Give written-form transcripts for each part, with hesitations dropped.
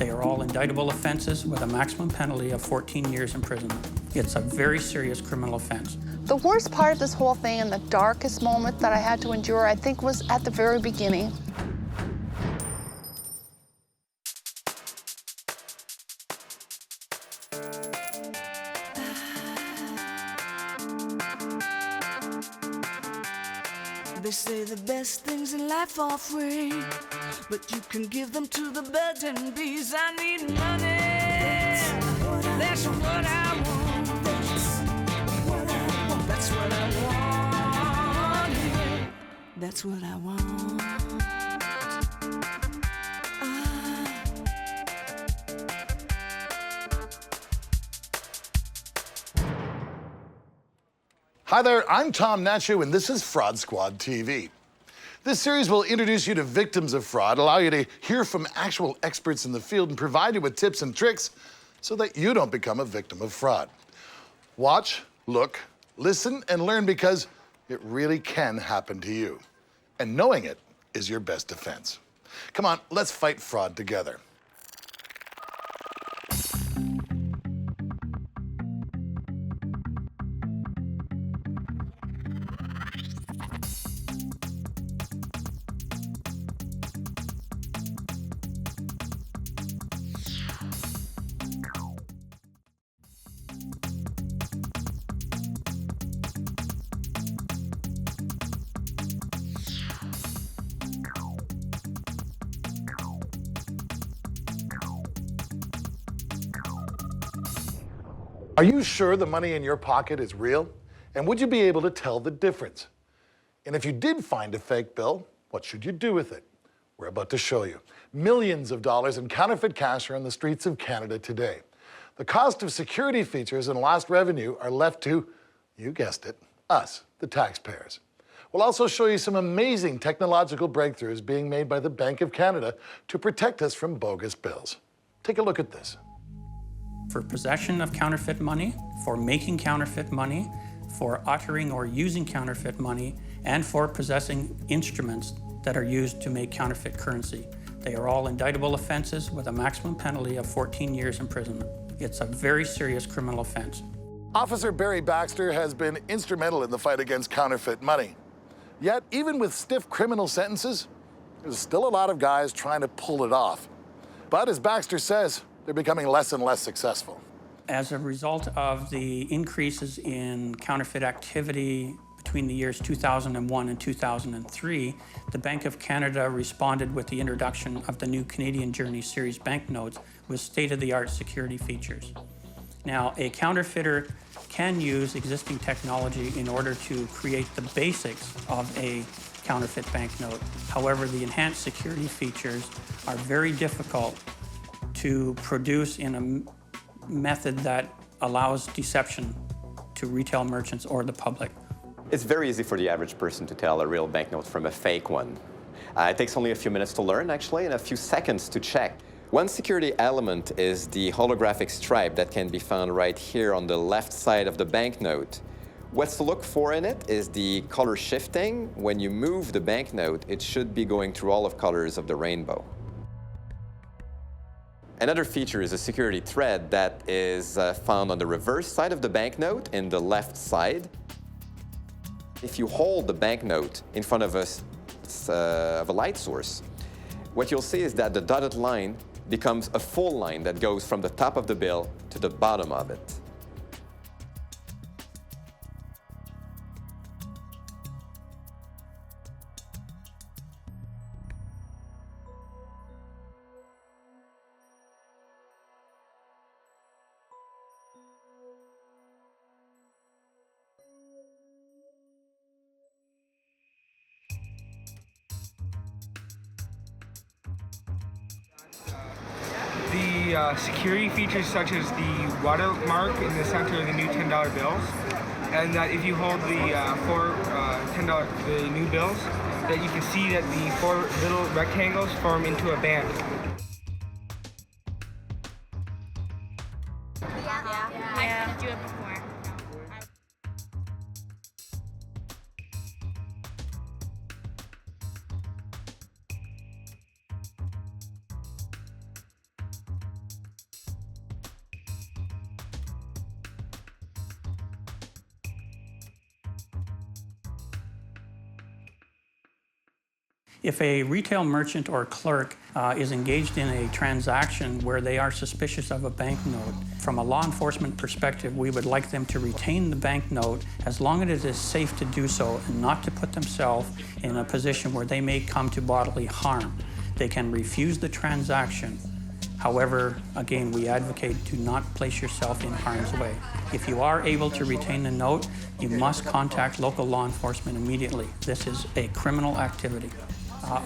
They are all indictable offenses with a maximum penalty of 14 years imprisonment. It's a very serious criminal offense. The worst part of this whole thing and the darkest moment that I had to endure, I think, was at the very beginning. They say the best things in life are free, but you can give them to the birds and bees. I need money. That's what I want. That's what I want. That's what I want. Hi there, I'm Tom Nachu, and this is Fraud Squad TV. This series will introduce you to victims of fraud, allow you to hear from actual experts in the field, and provide you with tips and tricks so that you don't become a victim of fraud. Watch, look, listen, and learn, because it really can happen to you. And knowing it is your best defense. Come on, let's fight fraud together. Are you sure the money in your pocket is real? And would you be able to tell the difference? And if you did find a fake bill, what should you do with it? We're about to show you. Millions of dollars in counterfeit cash are on the streets of Canada today. The cost of security features and lost revenue are left to, you guessed it, us, the taxpayers. We'll also show you some amazing technological breakthroughs being made by the Bank of Canada to protect us from bogus bills. Take a look at this. For possession of counterfeit money, for making counterfeit money, for uttering or using counterfeit money, and for possessing instruments that are used to make counterfeit currency. They are all indictable offenses with a maximum penalty of 14 years imprisonment. It's a very serious criminal offense. Officer Barry Baxter has been instrumental in the fight against counterfeit money. Yet, even with stiff criminal sentences, there's still a lot of guys trying to pull it off. But as Baxter says, they're becoming less and less successful. As a result of the increases in counterfeit activity between the years 2001 and 2003, the Bank of Canada responded with the introduction of the new Canadian Journey Series banknotes with state-of-the-art security features. Now, a counterfeiter can use existing technology in order to create the basics of a counterfeit banknote. However, the enhanced security features are very difficult to produce in a method that allows deception to retail merchants or the public. It's very easy for the average person to tell a real banknote from a fake one. It takes only a few minutes to learn, actually, and a few seconds to check. One security element is the holographic stripe that can be found right here on the left side of the banknote. What's to look for in it is the color shifting. When you move the banknote, it should be going through all of colors of the rainbow. Another feature is a security thread that is found on the reverse side of the banknote in the left side. If you hold the banknote in front of a light source, what you'll see is that the dotted line becomes a full line that goes from the top of the bill to the bottom of it. The security features such as the watermark in the center of the new $10 bills, and that if you hold the the new bills, that you can see that the four little rectangles form into a band. I do it before. If a retail merchant or clerk is engaged in a transaction where they are suspicious of a banknote, from a law enforcement perspective, we would like them to retain the banknote as long as it is safe to do so and not to put themselves in a position where they may come to bodily harm. They can refuse the transaction. However, again, we advocate do not place yourself in harm's way. If you are able to retain the note, you must contact local law enforcement immediately. This is a criminal activity.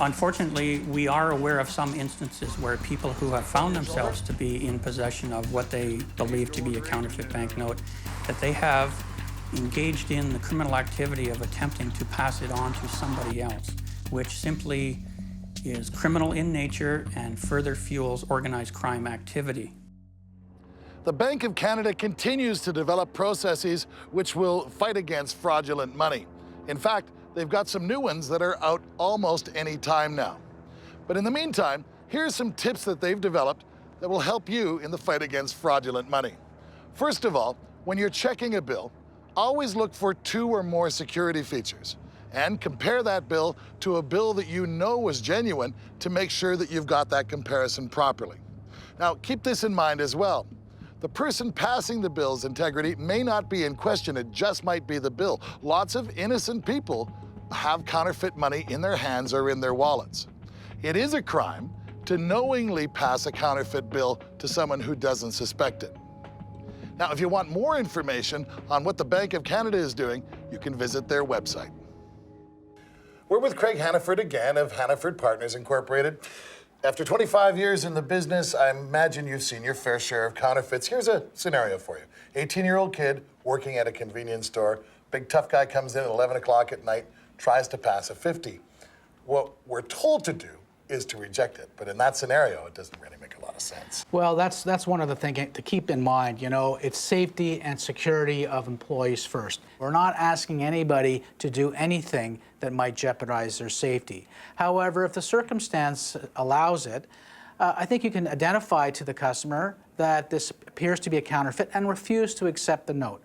Unfortunately, we are aware of some instances where people who have found themselves to be in possession of what they believe to be a counterfeit banknote, that they have engaged in the criminal activity of attempting to pass it on to somebody else, which simply is criminal in nature and further fuels organized crime activity. The Bank of Canada continues to develop processes which will fight against fraudulent money. In fact, they've got some new ones that are out almost any time now. But in the meantime, here's some tips that they've developed that will help you in the fight against fraudulent money. First of all, when you're checking a bill, always look for 2 or more security features and compare that bill to a bill that you know was genuine to make sure that you've got that comparison properly. Now, keep this in mind as well. The person passing the bill's integrity may not be in question, it just might be the bill. Lots of innocent people have counterfeit money in their hands or in their wallets. It is a crime to knowingly pass a counterfeit bill to someone who doesn't suspect it. Now, if you want more information on what the Bank of Canada is doing, you can visit their website. We're with Craig Hannaford again of Hannaford Partners Incorporated. After 25 years in the business, I imagine you've seen your fair share of counterfeits. Here's a scenario for you. 18-year-old kid working at a convenience store. Big tough guy comes in at 11 o'clock at night, tries to pass a 50. What we're told to do is to reject it. But in that scenario, it doesn't really make a lot of sense. Well, that's one of the things to keep in mind. You know, it's safety and security of employees first. We're not asking anybody to do anything that might jeopardize their safety. However, if the circumstance allows it, I think you can identify to the customer that this appears to be a counterfeit and refuse to accept the note.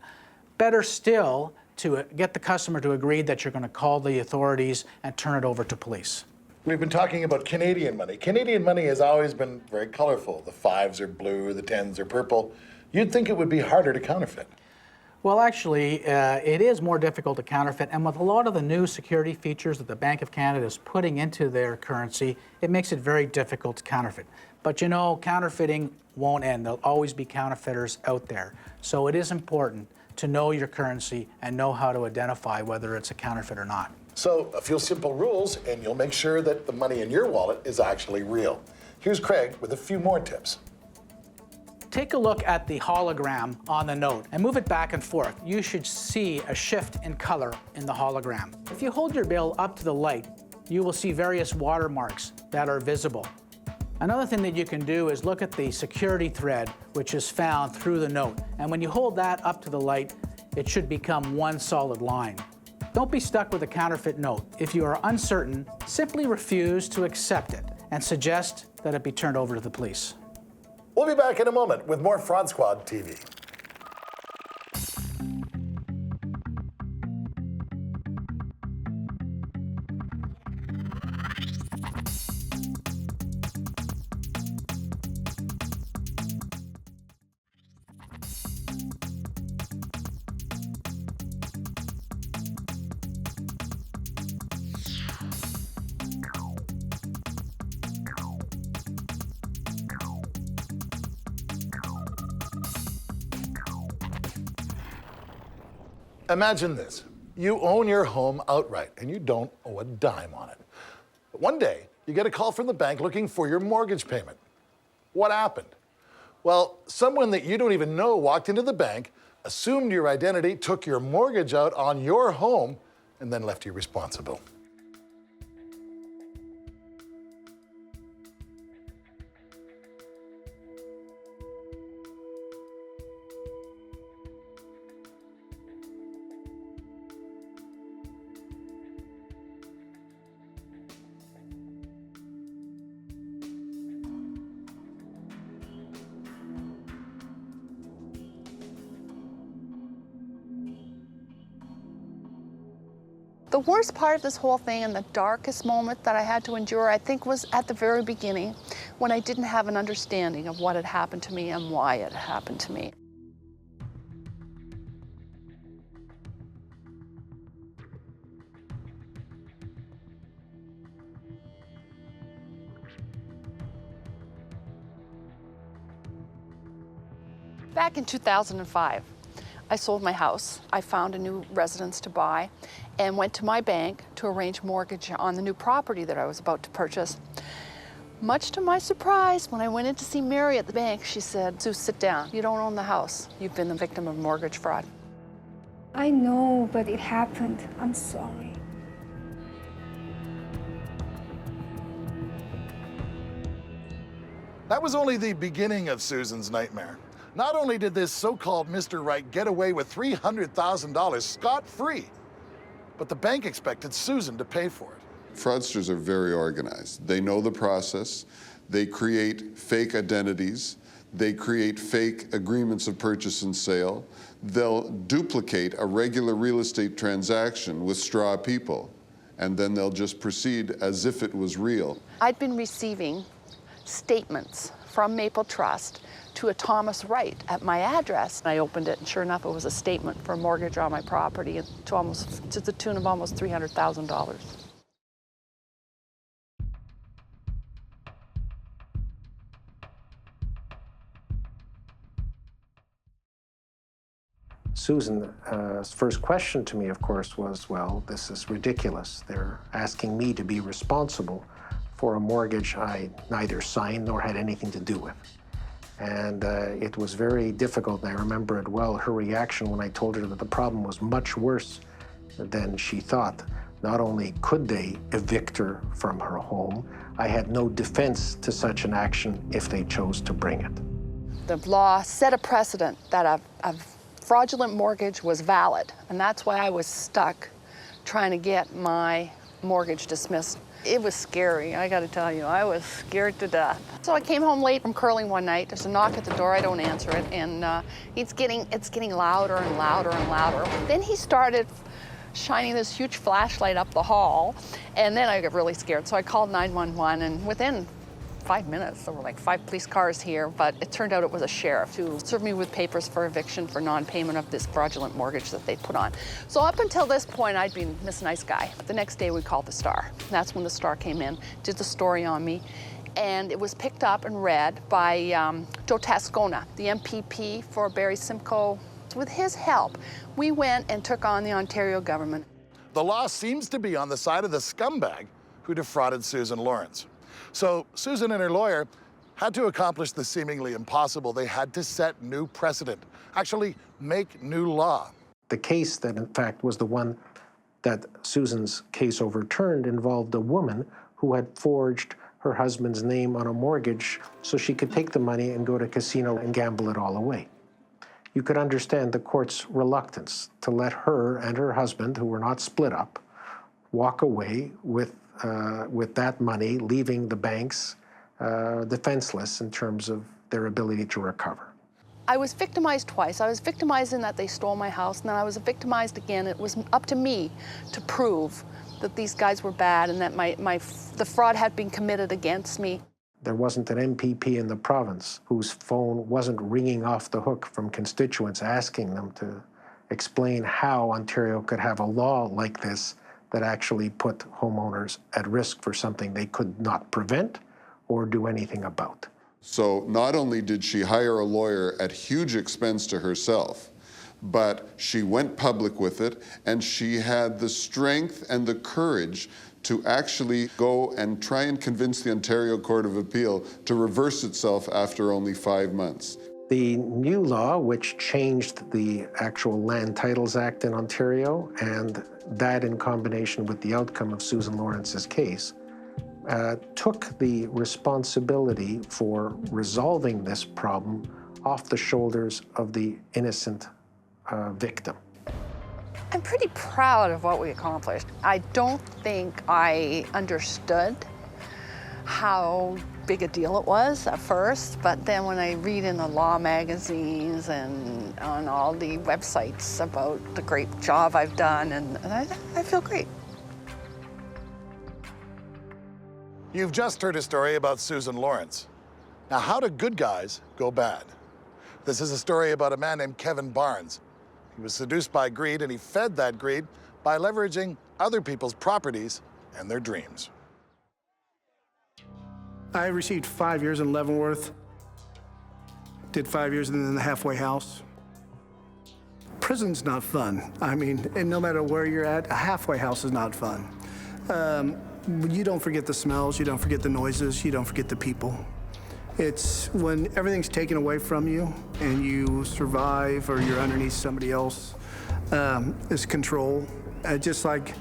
Better still, to get the customer to agree that you're going to call the authorities and turn it over to police. We've been talking about Canadian money. Canadian money has always been very colorful. The 5s are blue, the 10s are purple. You'd think it would be harder to counterfeit. Well, actually, it is more difficult to counterfeit, and with a lot of the new security features that the Bank of Canada is putting into their currency, it makes it very difficult to counterfeit. But you know, counterfeiting won't end. There'll always be counterfeiters out there. So it is important to know your currency and know how to identify whether it's a counterfeit or not. So a few simple rules, and you'll make sure that the money in your wallet is actually real. Here's Craig with a few more tips. Take a look at the hologram on the note and move it back and forth. You should see a shift in color in the hologram. If you hold your bill up to the light, you will see various watermarks that are visible. Another thing that you can do is look at the security thread which is found through the note. And when you hold that up to the light, it should become one solid line. Don't be stuck with a counterfeit note. If you are uncertain, simply refuse to accept it and suggest that it be turned over to the police. We'll be back in a moment with more Fraud Squad TV. Imagine this. You own your home outright and you don't owe a dime on it. But one day, you get a call from the bank looking for your mortgage payment. What happened? Well, someone that you don't even know walked into the bank, assumed your identity, took your mortgage out on your home, and then left you responsible. The worst part of this whole thing and the darkest moment that I had to endure, I think, was at the very beginning when I didn't have an understanding of what had happened to me and why it happened to me. Back in 2005, I sold my house. I found a new residence to buy and went to my bank to arrange mortgage on the new property that I was about to purchase. Much to my surprise, when I went in to see Mary at the bank, she said, "Sue, sit down. You don't own the house. You've been the victim of mortgage fraud." I know, but it happened. I'm sorry. That was only the beginning of Susan's nightmare. Not only did this so-called Mr. Right get away with $300,000 scot-free, but the bank expected Susan to pay for it. Fraudsters are very organized. They know the process. They create fake identities. They create fake agreements of purchase and sale. They'll duplicate a regular real estate transaction with straw people, and then they'll just proceed as if it was real. I'd been receiving statements from Maple Trust to a Thomas Wright at my address. I opened it, and sure enough, it was a statement for a mortgage on my property to the tune of almost $300,000. Susan's first question to me, of course, was, well, this is ridiculous. They're asking me to be responsible for a mortgage I neither signed nor had anything to do with. And it was very difficult, and I remember it well, her reaction when I told her that the problem was much worse than she thought. Not only could they evict her from her home, I had no defense to such an action if they chose to bring it. The law set a precedent that a fraudulent mortgage was valid, and that's why I was stuck trying to get my mortgage dismissed. It was scary, I gotta tell you. I was scared to death. So I came home late from curling one night. There's a knock at the door, I don't answer it, and it's getting louder and louder and louder. Then he started shining this huge flashlight up the hall, and then I got really scared. So I called 911, and within 5 minutes, there were like 5 police cars here, but it turned out it was a sheriff who served me with papers for eviction for non-payment of this fraudulent mortgage that they put on. So up until this point, I'd been Miss Nice Guy. The next day, we called the Star. That's when the Star came in, did the story on me, and it was picked up and read by Joe Tascona, the MPP for Barrie Simcoe. With his help, we went and took on the Ontario government. The law seems to be on the side of the scumbag who defrauded Susan Lawrence. So Susan and her lawyer had to accomplish the seemingly impossible. They had to set new precedent, actually make new law. The case that, in fact, was the one that Susan's case overturned involved a woman who had forged her husband's name on a mortgage so she could take the money and go to a casino and gamble it all away. You could understand the court's reluctance to let her and her husband, who were not split up, walk away with that money, leaving the banks defenseless in terms of their ability to recover. I was victimized twice. I was victimized in that they stole my house, and then I was victimized again. It was up to me to prove that these guys were bad and that the fraud had been committed against me. There wasn't an MPP in the province whose phone wasn't ringing off the hook from constituents asking them to explain how Ontario could have a law like this that actually put homeowners at risk for something they could not prevent or do anything about. So not only did she hire a lawyer at huge expense to herself, but she went public with it, and she had the strength and the courage to actually go and try and convince the Ontario Court of Appeal to reverse itself after only 5 months. The new law, which changed the actual Land Titles Act in Ontario, and that in combination with the outcome of Susan Lawrence's case, took the responsibility for resolving this problem off the shoulders of the innocent victim. I'm pretty proud of what we accomplished. I don't think I understood how big a deal it was at first, but then when I read in the law magazines and on all the websites about the great job I've done, and I feel great. You've just heard a story about Susan Lawrence. Now, how do good guys go bad? This is a story about a man named Kevin Barnes. He was seduced by greed, and he fed that greed by leveraging other people's properties and their dreams. I received 5 years in Leavenworth, did 5 years in the halfway house. Prison's not fun. I mean, and no matter where you're at, a halfway house is not fun. You don't forget the smells, you don't forget the noises, you don't forget the people. It's when everything's taken away from you and you survive or you're underneath somebody else, it's control. Just like,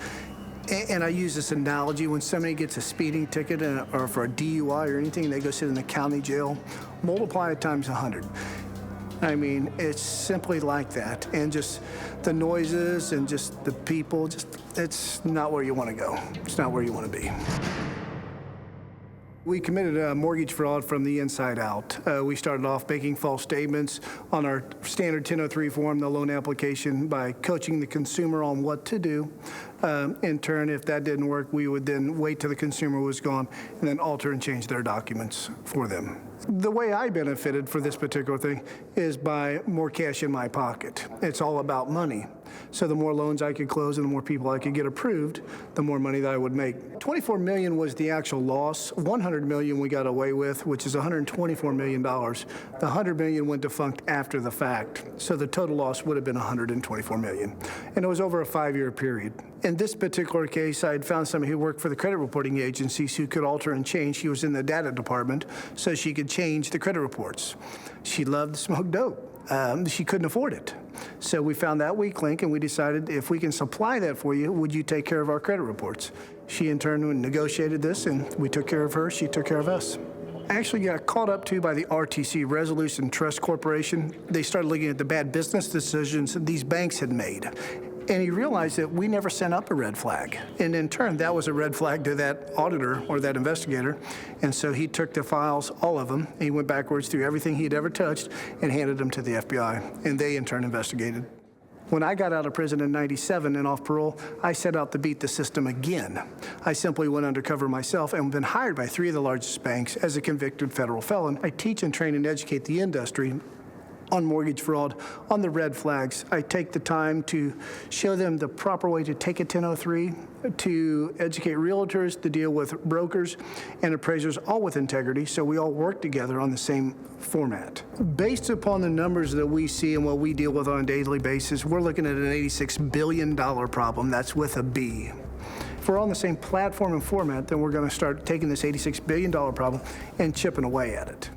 and I use this analogy, when somebody gets a speeding ticket or for a DUI or anything, they go sit in the county jail, multiply it times 100. I mean, it's simply like that. And just the noises and just the people, it's not where you want to go. It's not where you want to be. We committed a mortgage fraud from the inside out. We started off making false statements on our standard 1003 form, the loan application, by coaching the consumer on what to do. In turn, if that didn't work, we would then wait till the consumer was gone and then alter and change their documents for them. The way I benefited for this particular thing is by more cash in my pocket. It's all about money. So the more loans I could close and the more people I could get approved, the more money that I would make. 24 million was the actual loss. 100 million we got away with, which is $124 million. The 100 million went defunct after the fact. So the total loss would have been 124 million. And it was over a 5-year period. In this particular case, I had found somebody who worked for the credit reporting agencies who could alter and change. She was in the data department, so she could change the credit reports. She loved to smoke dope. She couldn't afford it. So we found that weak link, and we decided, if we can supply that for you, would you take care of our credit reports? She, in turn, negotiated this, and we took care of her. She took care of us. I actually got called up to by the RTC, Resolution Trust Corporation. They started looking at the bad business decisions that these banks had made. And he realized that we never sent up a red flag. And in turn, that was a red flag to that auditor or that investigator. And so he took the files, all of them, and he went backwards through everything he'd ever touched and handed them to the FBI. And they, in turn, investigated. When I got out of prison in '97 and off parole, I set out to beat the system again. I simply went undercover myself and been hired by 3 of the largest banks as a convicted federal felon. I teach and train and educate the industry on mortgage fraud, on the red flags. I take the time to show them the proper way to take a 1003, to educate realtors, to deal with brokers and appraisers, all with integrity, so we all work together on the same format. Based upon the numbers that we see and what we deal with on a daily basis, we're looking at an $86 billion problem. That's with a B. If we're on the same platform and format, then we're going to start taking this $86 billion problem and chipping away at it.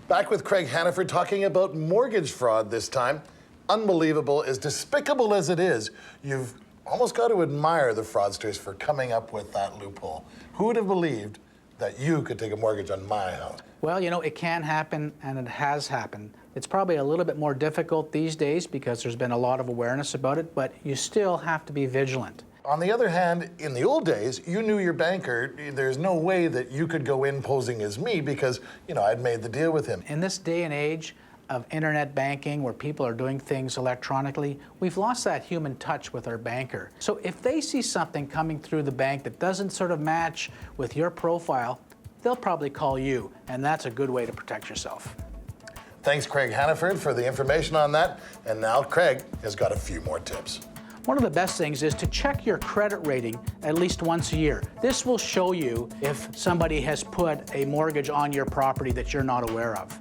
Back with Craig Hannaford talking about mortgage fraud this time. Unbelievable, as despicable as it is, you've almost got to admire the fraudsters for coming up with that loophole. Who would have believed that you could take a mortgage on my house? Well, you know, it can happen, and it has happened. It's probably a little bit more difficult these days because there's been a lot of awareness about it, but you still have to be vigilant. On the other hand, in the old days, you knew your banker. There's no way that you could go in posing as me because, you know, I'd made the deal with him. In this day and age of internet banking where people are doing things electronically, we've lost that human touch with our banker. So if they see something coming through the bank that doesn't sort of match with your profile, they'll probably call you, and that's a good way to protect yourself. Thanks, Craig Hannaford, for the information on that. And now Craig has got a few more tips. One of the best things is to check your credit rating at least once a year. This will show you if somebody has put a mortgage on your property that you're not aware of.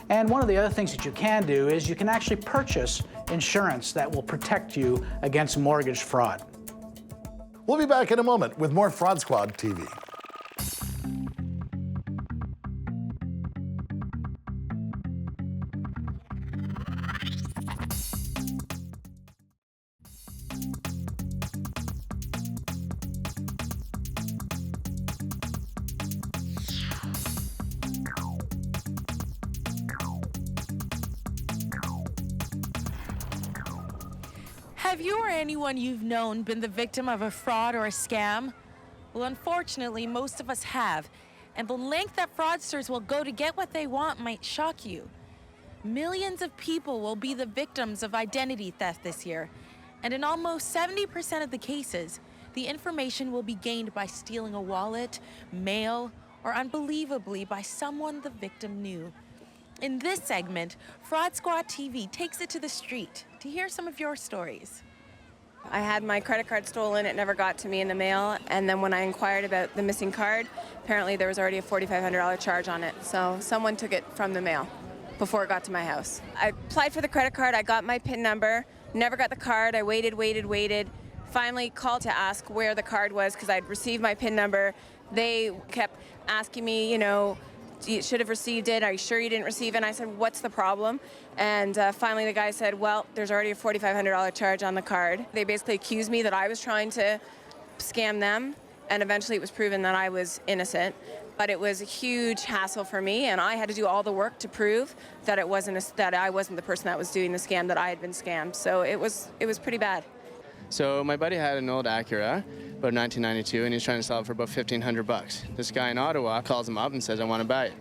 And one of the other things that you can do is you can actually purchase insurance that will protect you against mortgage fraud. We'll be back in a moment with more Fraud Squad TV. Have you or anyone you've known been the victim of a fraud or a scam? Well, unfortunately, most of us have. And the length that fraudsters will go to get what they want might shock you. Millions of people will be the victims of identity theft this year. And in almost 70% of the cases, the information will be gained by stealing a wallet, mail, or unbelievably by someone the victim knew. In this segment, Fraud Squad TV takes it to the street to hear some of your stories. I had my credit card stolen. It never got to me in the mail. And then when I inquired about the missing card, apparently there was already a $4,500 charge on it. So someone took it from the mail before it got to my house. I applied for the credit card. I got my PIN number, never got the card. I waited. Finally called to ask where the card was because I'd received my PIN number. They kept asking me, you know, you should have received it. Are you sure you didn't receive it? And I said, what's the problem? And finally the guy said, well, there's already a $4,500 charge on the card. They basically accused me that I was trying to scam them, and eventually it was proven that I was innocent. But it was a huge hassle for me, and I had to do all the work to prove that I wasn't the person that was doing the scam, that I had been scammed. So it was pretty bad. So my buddy had an old Acura, about 1992, and he's trying to sell it for about $1,500. This guy in Ottawa calls him up and says, I want to buy it.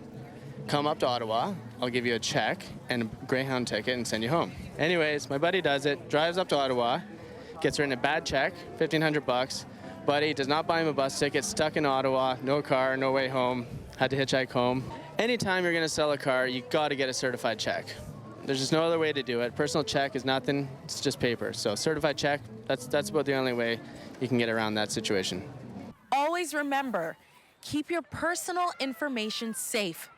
Come up to Ottawa, I'll give you a check and a Greyhound ticket and send you home. Anyways, my buddy does it, drives up to Ottawa, gets written a bad check, $1,500. Buddy does not buy him a bus ticket, stuck in Ottawa, no car, no way home, had to hitchhike home. Anytime you're going to sell a car, you got to get a certified check. There's just no other way to do it. Personal check is nothing, it's just paper. So certified check, that's about the only way you can get around that situation. Always remember, keep your personal information safe.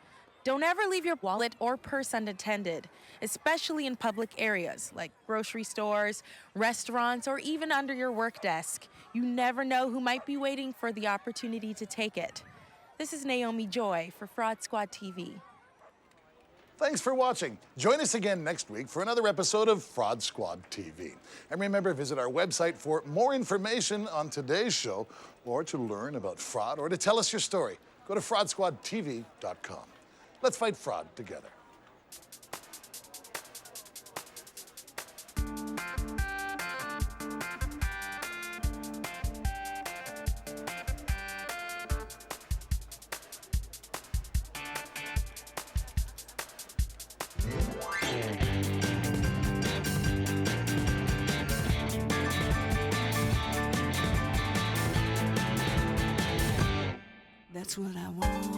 Don't ever leave your wallet or purse unattended, especially in public areas like grocery stores, restaurants, or even under your work desk. You never know who might be waiting for the opportunity to take it. This is Naomi Joy for Fraud Squad TV. Thanks for watching. Join us again next week for another episode of Fraud Squad TV. And remember, visit our website for more information on today's show, or to learn about fraud, or to tell us your story. Go to fraudsquadtv.com. Let's fight fraud together. That's what I want.